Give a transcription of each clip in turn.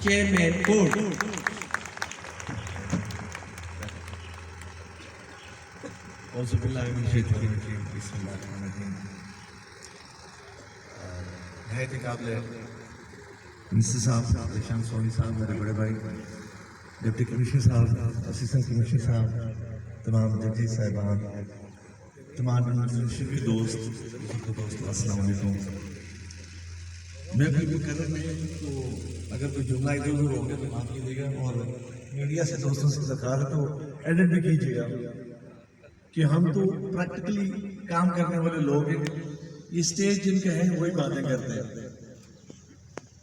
Chairman Board. Also, نہایت ہی قابل minister صاحب ریشان سونی صاحب، میرے بڑے بھائی ڈپٹی کمشنر صاحب، اسسٹنٹ کمشنر صاحب، تمام ججز صاحبان، تمام ایڈمنسٹریشن کے دوست، السلام علیکم۔ میں کوئی مقرر نہیں ہوں، تو اگر کوئی جملہ ادھر ادھر ہو گیا تو معاف کیجیے گا، اور میڈیا سے دوستوں سے درکار ہے تو ایڈٹ بھی کیجیے گا کہ ہم تو پریکٹیکلی کام کرنے والے لوگ ہیں، یہ اسٹیج جن کے ہیں وہی باتیں کرتے ہیں۔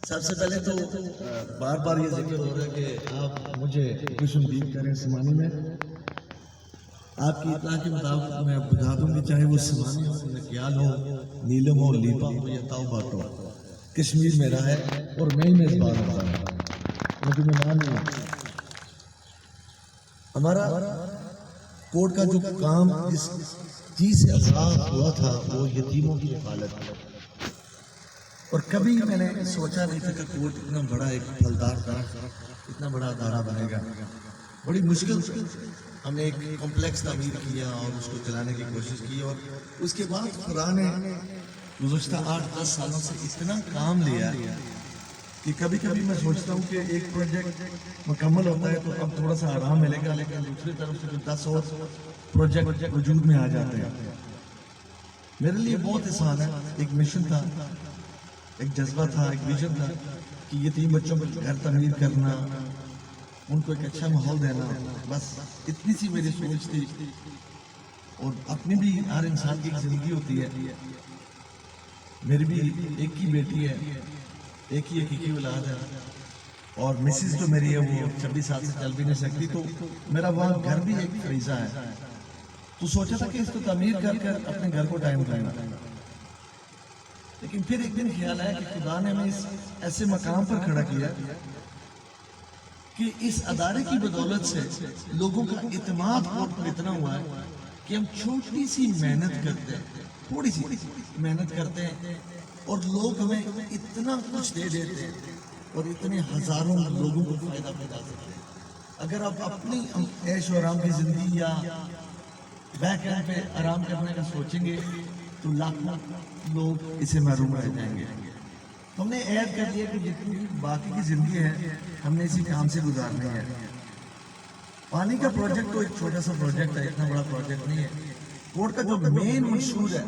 سب سے پہلے تو بار بار یہ ذکر ہو رہا ہے کہ آپ مجھے خوش آمدید کریں سمانی میں۔ آپ کی اطلاع کے مطابق میں آپ بتا دوں کہ چاہے وہ سمانی ہو، نکیال ہو، نیلم ہو، لیپا ہو یا تاؤ باٹو، کشمیر میرا ہے اور میں ہی میزبان ہوتا ہوں، مجھے مہمان نہیں ہوں۔ ہمارا کورٹ کا جو کام جس چیز سے آغاز ہوا تھا وہ یتیموں کی حفاظت، اور کبھی میں نے سوچا نہیں تھا کہ کورٹ اتنا بڑا ایک پھلدار درخت، اتنا بڑا ادارہ بنے گا۔ بڑی مشکل سے ہم نے ایک کمپلیکس تعمیر کیا اور اس کو چلانے کی کوشش کی، اور اس کے بعد خدا نے گزشتہ 8-10 سالوں سے اتنا کام لیا کہ کبھی کبھی میں سوچتا ہوں کہ ایک پروجیکٹ مکمل ہوتا ہے تو اب تھوڑا سا آرام ملے گا، لیکن دوسری طرف سے 10 اور پروجیکٹ وجود میں آ جاتے ہیں۔ میرے لیے بہت آسان ہے، ایک مشن تھا، ایک جذبہ تھا، ایک ویژن تھا کہ یتیم بچوں کو گھر تعمیر کرنا، ان کو ایک اچھا ماحول دینا، بس اتنی سی میری سوچ تھی۔ اور اپنی بھی ہر انسان کی ایک زندگی ہوتی ہے، میری بھی ایک ہی بیٹی ہے، ایک ہی حقیقی اولاد ہے، اور مسز جو میری ہے وہ 26 سال سے چل بھی نہیں سکتی، تو میرا وہاں گھر بھی ایک فریضہ ہے۔ تو سوچا تھا کہ اس کو تعمیر کر کر اپنے گھر کو ٹائم دینا، لیکن پھر ایک دن خیال آیا کہ خدا نے ہمیں اس ایسے مقام پر کھڑا کیا کہ اس ادارے کی بدولت سے لوگوں کا اعتماد اور اتنا ہوا ہے کہ ہم چھوٹی سی محنت کرتے ہیں، تھوڑی سی محنت کرتے ہیں، اور لوگ ہمیں اتنا کچھ دے دیتے ہیں اور اتنے ہزاروں لوگوں کو فائدہ پہنچا سکتے ہیں۔ اگر آپ اپنی عیش و آرام کی زندگی یا بیک اینڈ پہ آرام کرنے کا سوچیں گے تو لاکھوں لوگ اسے محروم رہ جائیں گے۔ ہم نے ایڈ کر دیا کہ جتنی باقی کی زندگی ہے ہم نے اسی کام سے گزارنی ہے۔ پانی کا پروجیکٹ تو ایک چھوٹا سا پروجیکٹ ہے، اتنا بڑا پروجیکٹ نہیں ہے۔ کورٹ کا جو مین منشور ہے،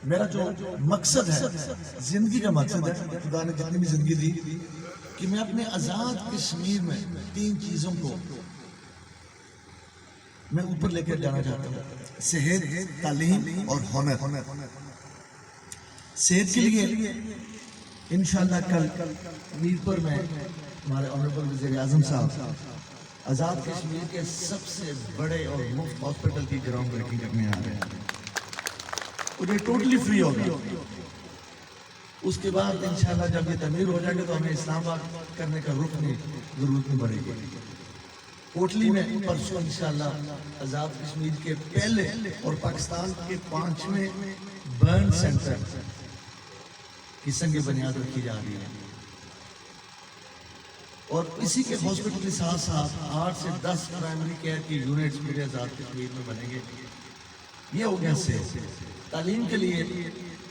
میرا جو مقصد ہے، زندگی کا مقصد ہے، خدا نے جتنی بھی زندگی دی کہ میں اپنے آزاد کشمیر میں 3 چیزوں کو میں اوپر لے کر جانا چاہتا ہوں: صحت، تعلیم اور ہنر۔ صحت کے لیے انشاءاللہ کل میر پر میں ہمارے آنریبل وزیر اعظم صاحب آزاد کشمیر کے سب سے بڑے اور مفت ہاسپٹل کی گراؤنڈ بریکنگ کرنے آ رہے ہیں، اور یہ ٹوٹلی فری ہوگا۔ اس کے بعد انشاءاللہ جب یہ تعمیر ہو جائے گا تو ہمیں اسلام آباد کرنے کا ضرورت نہیں پڑے گی۔ کوٹلی میں پرسوں انشاءاللہ آزاد کشمیر کے پہلے اور پاکستان کے 5ویں برن سینٹر کی سنگ بنیاد رکھی جا رہی ہے، اور اسی کے ہاسپٹل کے ساتھ ساتھ 8 سے 10 پرائمری کیئر کی یونٹس میرے آزاد کشمیر میں بنیں گے۔ یہ ہو گیا سے تعلیم کے لیے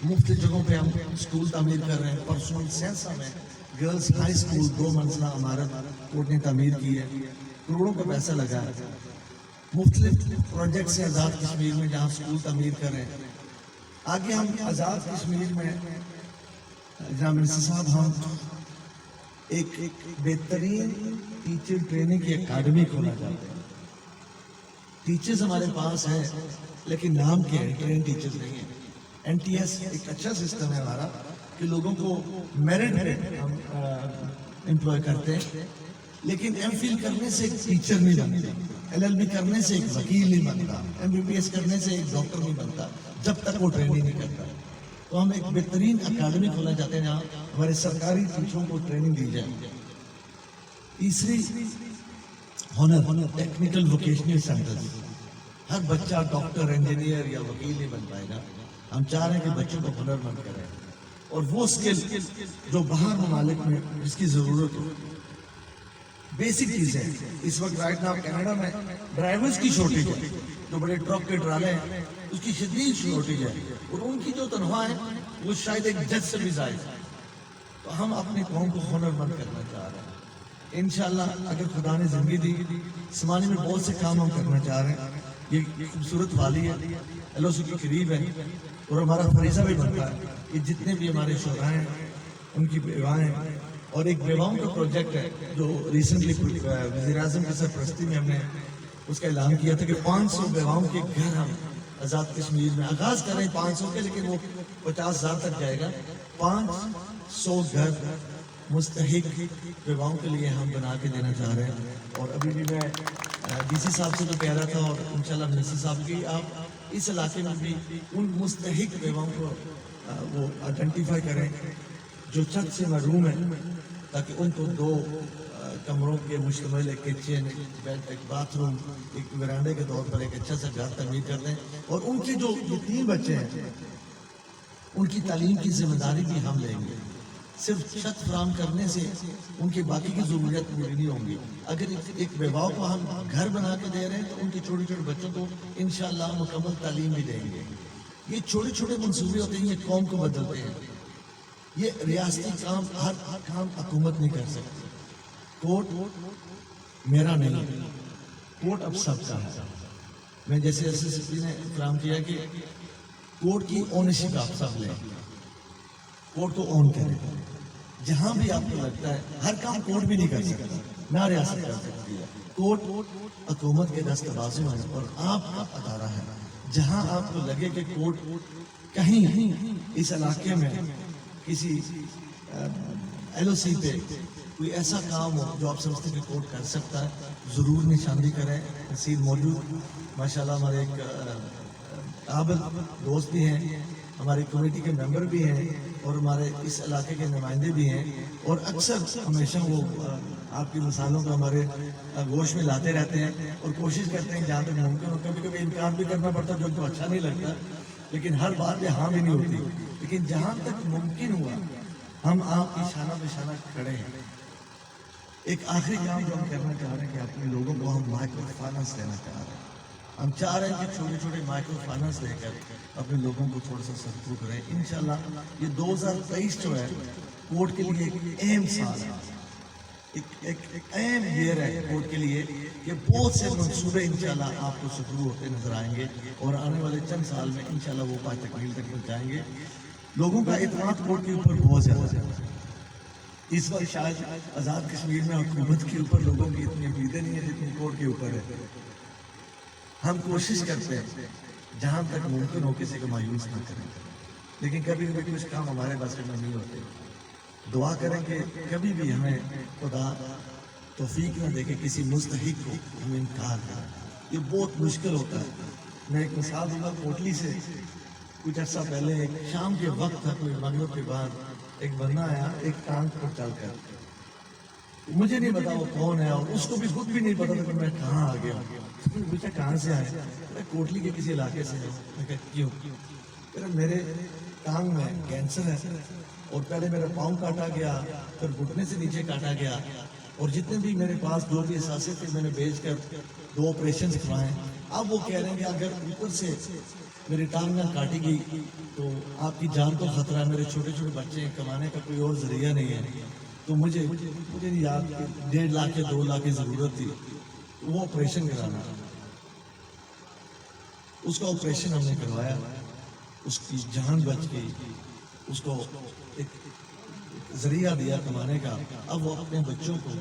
مفت جگہوں پہ ہم اسکول تعمیر کر رہے ہیں۔ پرسوں سینسا میں گرلز ہائی اسکول 2 منزلہ عمارت کورٹ نے تعمیر کی ہے، کروڑوں کا پیسہ لگا ہے۔ مختلف پروجیکٹس ہیں آزاد کشمیر میں جہاں اسکول تعمیر کر رہے ہیں۔ آگے ہم آزاد کشمیر میں جناب منسٹر صاحب ہم ایک بہترین ٹیچر ٹریننگ کی اکیڈمی کھولا چاہتے ہیں۔ ٹیچرز ہمارے پاس ہیں لیکن نام کیا ہے، ٹرین ٹیچرز نہیں ہیں۔ NTS ایک اچھا سسٹم ہے ہمارا کہ لوگوں کو میرٹ پہ ہم امپلوائے کرتے ہیں، لیکن MPhil کرنے سے ایک ٹیچر نہیں بنتا، LLB کرنے سے ایک وکیل نہیں بنتا، MBBS کرنے سے ایک ڈاکٹر نہیں بنتا جب تک وہ ٹریننگ نہیں کرتا۔ تو ہم ایک بہترین اکیڈمی کھولنا چاہتے ہیں جہاں ہمارے سرکاری ٹیچروں کو ٹریننگ دی جائے۔ تیسری ہنر، ٹیکنیکل ووکیشنل سینٹر۔ ہر بچہ ڈاکٹر، انجینئر یا وکیل نہیں بن پائے گا، ہم چاہ رہے ہیں کہ بچوں کو ہنر مند کریں، اور وہ اسکل جو باہر ممالک میں جس کی ضرورت ہو. بیسک چیزیں اس وقت رائٹ ناؤ کینیڈا میں ڈرائیورز کی شارٹیج ہے, جو بڑے ٹرک کے ٹرالے ہیں اس کی شدید شارٹیج ہے, اور ان کی جو تنخواہ ہے وہ شاید ایک جج سے بھی زائد ہے. تو ہم اپنی قوم کو ہنر مند کرنا چاہ رہے ہیں انشاءاللہ, اگر خدا نے زندگی دی. سمانی میں بہت سے کام ہم کرنا چاہ رہے ہیں. یہ خوبصورت والی ہے, ایل او سی کے قریب ہے, اور ہمارا فریضہ بھی بنتا ہے کہ جتنے بھی ہمارے شہداء ہیں ان کی بیوائیں, اور ایک بیواؤں کا پروجیکٹ ہے جو ریسنٹلی وزیر اعظم کی سرپرستی میں ہم نے اس کا اعلان کیا تھا کہ 500 بیواؤں کے گھر ہم آزاد کشمیر میں آغاز کر رہے ہیں 500 کے, لیکن وہ 50,000 تک جائے گا. 500 گھر مستحق بیواؤں کے لیے ہم بنا کے دینا چاہ رہے ہیں. اور ابھی بھی میں ڈی سی صاحب سے تو کہہ رہا تھا, اور انشاءاللہ منسٹر صاحب کی آپ اس علاقے میں بھی ان مستحق بیواؤں کو وہ آئیڈینٹیفائی کریں جو چھت سے محروم ہیں, تاکہ ان کو 2 کمروں کے مشتمل ایک کچن, ایک باتھ روم, ایک ویرانڈے کے طور پر ایک اچھا سا گھر تعمیر کر دیں. اور ان کے جو 3 بچے ہیں ان کی تعلیم کی ذمہ داری بھی ہم لیں گے. صرف چھت فراہم کرنے سے ان کی باقی کی ضروریات پوری نہیں ہوں گی. اگر ایک بیواؤں کو ہم گھر بنا کے دے رہے ہیں تو ان کے چھوٹے چھوٹے بچوں کو انشاءاللہ مکمل تعلیم بھی دیں گے. یہ چھوٹے چھوٹے منصوبے ہوتے ہیں, یہ قوم کو بدلتے ہیں. یہ ریاستی کام, ہر کام حکومت نہیں کر سکتی. کوٹ میرا نہیں ہے, کوٹ اب سب کا ہے. میں جیسے ایس ایس پی نے فراہم کیا کہ کوٹ کی اونرشپ آپ سب لیں, کوٹ کو اون کریں. جہاں بھی آپ کو لگتا ہے, ہر کام کوٹ بھی نہیں کر سکتا, نہ ریاست کر سکتی ہے. کوٹ حکومت کے دستبازوں ہیں اور آپ کا ادارہ ہے. جہاں آپ کو لگے کہ کوٹ کہیں اس علاقے میں کسی ایل او سی پہ کوئی ایسا کام ہو جو آپ سمجھتے ہیں کہ کوٹ کر سکتا ہے, ضرور نشاندہی کریں. نصیر موجود ماشاءاللہ ہمارے ایک قابل دوست بھی ہیں, ہماری کمیٹی کے ممبر بھی ہیں, اور ہمارے اس علاقے کے نمائندے بھی ہیں, اور اکثر ہمیشہ وہ آپ کی مثالوں کو ہمارے گوش میں لاتے رہتے ہیں, اور کوشش کرتے ہیں جہاں تک ممکن ہو. کبھی کبھی انکار بھی کرنا پڑتا جو ان کو اچھا نہیں لگتا, لیکن ہر بات پہ ہاں بھی نہیں ہوتی. لیکن جہاں تک ممکن ہوا ہم آپ کی شانہ بہ شانہ کھڑے ہیں. ایک آخری کام جو ہم کرنا چاہ رہے ہیں کہ اپنے لوگوں کو ہم مائکرو فائنانس دینا چاہ رہے ہیں. ہم چاہ رہے ہیں کہ چھوٹے چھوٹے مائکرو فائنانس لے کر اپنے لوگوں کو تھوڑا سا سرخرو کریں. انشاءاللہ یہ 2023 جو ہے کوٹ کے لیے ایک اہم سال ہے, ایک اہم ایئر ہے کوٹ کے لیے, کہ بہت سے منصوبے انشاءاللہ آپ کو سرخرو ہوتے نظر آئیں گے, اور آنے والے چند سال میں انشاءاللہ وہ پائے تکمیل تک پہنچائیں گے. لوگوں کا اعتماد کوٹ کے اوپر بہت زیادہ ہے. اس وقت شاید آزاد کشمیر میں حکومت کے اوپر لوگوں کی اتنی امیدیں نہیں ہیں جتنی کوٹ کے اوپر ہے. ہم کوشش کرتے ہیں جہاں تک ممکن ہو کسی کو مایوس نہ کریں, لیکن کبھی کبھی کچھ کام ہمارے بس میں نہیں ہوتے. دعا کریں کہ کبھی بھی ہمیں خدا توفیق نہ دے کہ کسی مستحق کو ہم انکار کریں. یہ بہت مشکل ہوتا ہے. میں ایک مثال دوں گا کوٹلی سے. کچھ عرصہ پہلے ایک شام کے وقت تھا, کوئی مغرب کے بعد ایک بندہ آیا ایک ٹانک پر چل کر. مجھے نہیں پتا وہ کون ہے, اور اس کو بھی خود بھی نہیں پتا تھا کہ میں کہاں آ گیا. مجھے کہاں سے آیا, میں کوٹلی کے کسی علاقے سے. میں کہا کیوں؟ میرے ٹانگ میں کینسر ہے, اور پہلے میرا پاؤں کاٹا گیا, پھر گھٹنے سے نیچے کاٹا گیا, اور جتنے بھی میرے پاس جو بھی احساسے تھے میں نے بیچ کر 2 آپریشنز کروائے. اب وہ کہہ رہے ہیں کہ اگر اوپر سے میری ٹانگ نہ کاٹی گئی تو آپ کی جان کو خطرہ ہے. میرے چھوٹے چھوٹے بچے ہیں, کمانے کا کوئی اور ذریعہ نہیں ہے, تو مجھے نہیں یاد 1.5 لاکھ یا 2 لاکھ کی ضرورت تھی. وہ آپریشن کرانا, اس کا آپریشن ہم نے کروایا, اس کی جان بچ گئی, اس کو ایک ذریعہ دیا کمانے کا. اب وہ اپنے بچوں کو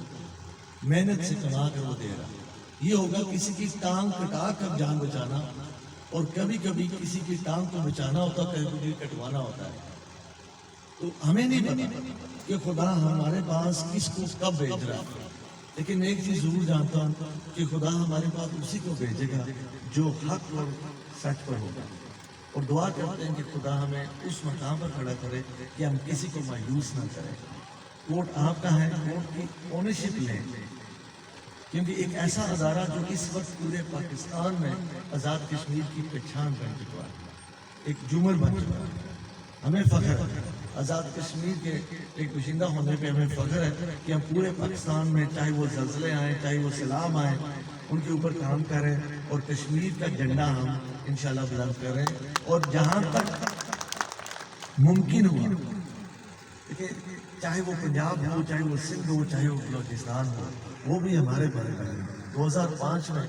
محنت سے کما کر وہ دے رہا. یہ ہوگا کسی کی ٹانگ کٹا کر جان بچانا, اور کبھی کبھی کسی کی ٹانگ کو بچانا ہوتا ہے, کبھی کٹوانا ہوتا ہے. تو ہمیں نہیں پتا کہ خدا ہمارے پاس کس کو کب بھیج رہا ہے, لیکن میں ایک چیز ضرور جانتا ہوں کہ خدا ہمارے پاس اسی کو بھیجے گا جو حق اور سچ پر ہوگا. اور دعا کرتے ہیں کہ خدا ہمیں اس مقام پر کھڑا کرے کہ ہم کسی کو مایوس نہ کریں. کوٹ آپ کا ہے, کوٹ کی اونرشپ لیں, کیونکہ ایک ایسا ادارہ جو اس وقت پورے پاکستان میں آزاد کشمیر کی پہچان بن چکا ہے, ایک جمل بن چکا ہے. ہمیں فخر ہے آزاد کشمیر کے ایک باشندہ ہونے پہ ہمیں فخر ہے کہ ہم پورے پاکستان میں چاہے وہ زلزلے آئیں چاہے وہ سیلاب آئیں ان کے اوپر کام کریں اور کشمیر کا جھنڈا ہم انشاءاللہ بلند کریں اور جہاں تک ممکن ہوا چاہے وہ پنجاب ہو چاہے وہ سندھ ہو چاہے وہ بلوچستان ہو وہ بھی ہمارے بڑے بڑے 2005 میں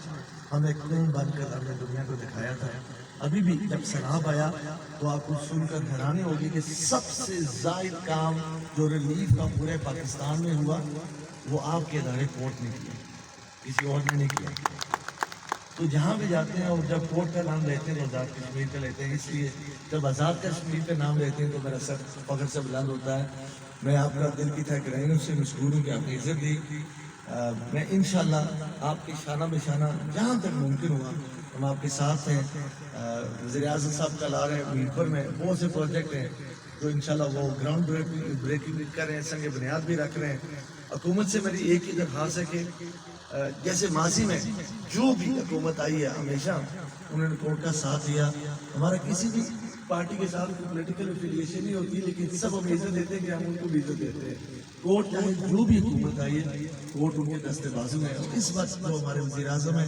ہم ایک خون بن کر ہم نے دنیا کو دکھایا تھا ابھی بھی جب سیلاب آیا تو آپ کو سن کر حیرانی ہوگی کہ سب سے زائد کام جو ریلیف کا پورے پاکستان میں ہوا وہ آپ کے ادارے کوٹ نے کیا کسی اور نے نہیں کیا تو جہاں بھی جاتے ہیں اور جب کوٹ کا نام لیتے ہیں تو آزاد کشمیر کا لیتے ہیں اس لیے جب آزاد کشمیر کا نام لیتے ہیں تو میرا سر فخر سے بلند ہوتا ہے میں آپ کا دل کی تھکرائیوں سے مشکور ہوں کہ آپ نے عزت دی میں انشاءاللہ آپ کی شانہ بشانہ جہاں تک ممکن ہوا ہم آپ کے ساتھ ہیں وزیر اعظم صاحب کل آ رہے ہیں میرپور میں بہت سے پروجیکٹ ہیں تو انشاءاللہ وہ گراؤنڈ بریکنگ بھی کر رہے ہیں سنگ بنیاد بھی رکھ رہے ہیں حکومت سے میری ایک ہی درخواست ہے کہ جیسے ماضی میں جو بھی حکومت آئی ہے ہمیشہ انہوں نے کوٹ کا ساتھ دیا ہمارا کسی بھی پارٹی کے ساتھ پولیٹیکل افیلیشن نہیں ہوتی لیکن سب ہم عزت دیتے ہیں کہ ہم ان کو بھی عزت دیتے ہیں کوٹ چاہے جو بھی حکومت آئی ہے کوٹ ان کے دستے بازو ہے اور اس وقت جو ہمارے وزیر اعظم ہیں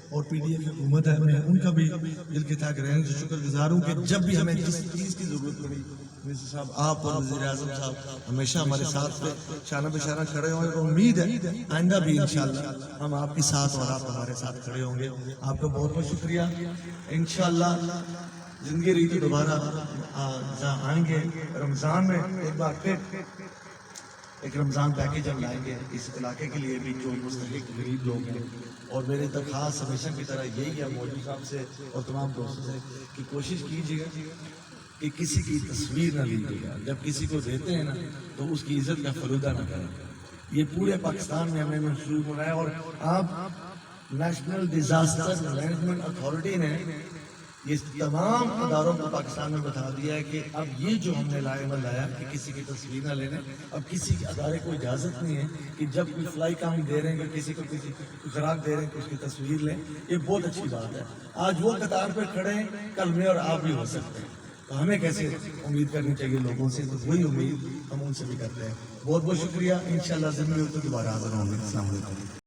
اور پی ڈی ایف حکومت ہے میں ان کا بھی دل کے تھک رہے ہیں شکر گزار ہوں کہ جب بھی ہمیں جس چیز کی ضرورت پڑی وزیر صاحب آپ اور وزیر اعظم صاحب ہمیشہ ہمارے ساتھ شانہ بشانہ کھڑے ہوں گے امید ہے آئندہ بھی انشاءاللہ ہم آپ کے ساتھ اور آپ ہمارے ساتھ کھڑے ہوں گے آپ کا بہت بہت شکریہ انشاءاللہ زندگی ریتی دوبارہ آئیں گے رمضان میں ایک بار پھر ایک رمضان پیکیج ہم لائیں گے اس علاقے کے لیے بھی جو مستحق غریب لوگ ہیں اور میری درخواست ہمیشہ کی طرح یہی ہے مودی صاحب سے اور تمام دوستوں سے کہ کوشش کیجیے گا کہ کسی کی تصویر نہ لیجیے گا جب کسی کو دیتے ہیں نا تو اس کی عزت کا فلودہ نہ کریں یہ پورے پاکستان میں ہمیں منسوخ ہو رہا ہے اور آپ نیشنل ڈیزاسٹر مینجمنٹ اتھارٹی نے یہ تمام اداروں کو پاکستان میں بتا دیا ہے کہ اب یہ جو ہم نے عمل لایا کہ کسی کی تصویر نہ لینے اب کسی ادارے کو اجازت نہیں ہے کہ جب کوئی فلائی کام دے رہے ہیں کہ کسی کو خوراک دے رہے ہیں کہ اس کی تصویر لیں یہ بہت اچھی بات ہے آج وہ قطار پہ کھڑے ہیں کل میں اور آپ بھی ہو سکتے ہیں تو ہمیں کیسے امید کرنی چاہیے لوگوں سے تو وہی امید ہم ان سے بھی کرتے ہیں بہت بہت شکریہ انشاءاللہ زندگی میں دوبارہ حاضر ہوں گے السلام علیکم